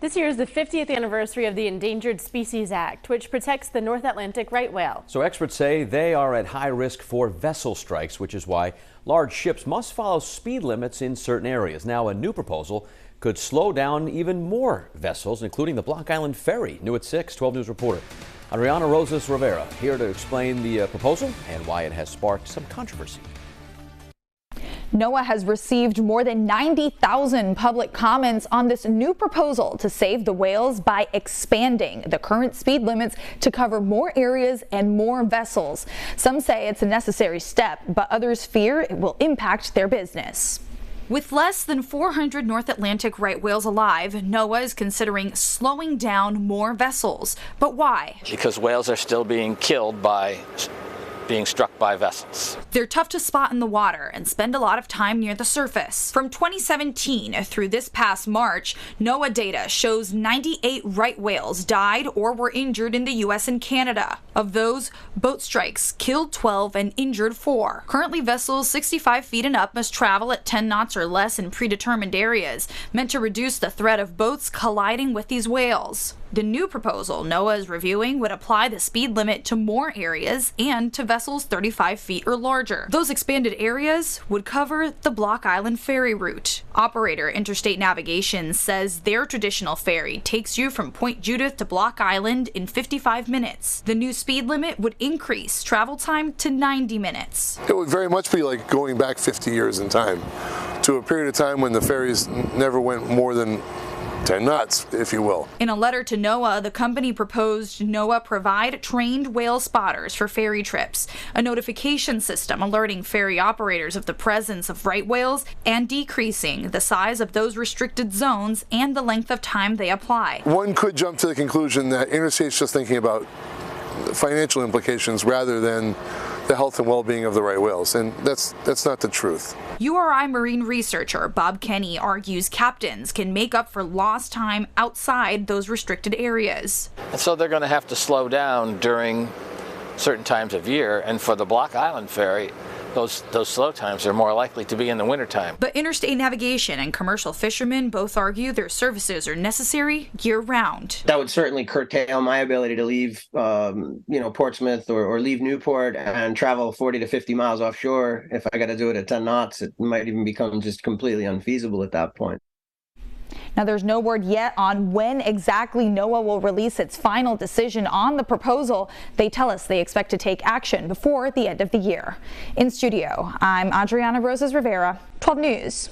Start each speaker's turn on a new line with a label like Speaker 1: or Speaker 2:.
Speaker 1: This year is the 50th anniversary of the Endangered Species Act, which protects the North Atlantic right whale.
Speaker 2: So experts say they are at high risk for vessel strikes, which is why large ships must follow speed limits in certain areas. Now, a new proposal could slow down even more vessels, including the Block Island ferry. New at 6, 12 News reporter Adriana Rosas Rivera here to explain the proposal and why it has sparked some controversy.
Speaker 3: NOAA has received more than 90,000 public comments on this new proposal to save the whales by expanding the current speed limits to cover more areas and more vessels. Some say it's a necessary step, but others fear it will impact their business. With less than 400 North Atlantic right whales alive, NOAA is considering slowing down more vessels. But why?
Speaker 4: Because whales are still being killed by being struck by vessels.
Speaker 3: They're tough to spot in the water and spend a lot of time near the surface. From 2017 through this past March, NOAA data shows 98 right whales died or were injured in the U.S. and Canada. Of those, boat strikes killed 12 and injured 4. Currently, vessels 65 feet and up must travel at 10 knots or less in predetermined areas, meant to reduce the threat of boats colliding with these whales. The new proposal NOAA is reviewing would apply the speed limit to more areas and to vessels 35 feet or larger. Those expanded areas would cover the Block Island ferry route. Operator Interstate Navigation says their traditional ferry takes you from Point Judith to Block Island in 55 minutes. The new speed limit would increase travel time to 90 minutes.
Speaker 5: It would very much be like going back 50 years in time to a period of time when the ferries never went more than 10 knots, if you will.
Speaker 3: In a letter to NOAA, the company proposed NOAA provide trained whale spotters for ferry trips, a notification system alerting ferry operators of the presence of right whales, and decreasing the size of those restricted zones and the length of time they apply.
Speaker 5: One could jump to the conclusion that Interstate's just thinking about financial implications rather than the health and well-being of the right whales, and that's not the truth.
Speaker 3: URI marine researcher Bob Kenny argues captains can make up for lost time outside those restricted areas.
Speaker 4: And so they're going to have to slow down during certain times of year, and for the Block Island ferry, those slow times are more likely to be in the wintertime.
Speaker 3: But Interstate Navigation and commercial fishermen both argue their services are necessary year-round.
Speaker 6: That would certainly curtail my ability to leave, Portsmouth or leave Newport and travel 40 to 50 miles offshore. If I got to do it at 10 knots, it might even become just completely unfeasible at that point.
Speaker 3: Now, there's no word yet on when exactly NOAA will release its final decision on the proposal. They tell us they expect to take action before the end of the year. In studio, I'm Adriana Rosas Rivera, 12 News.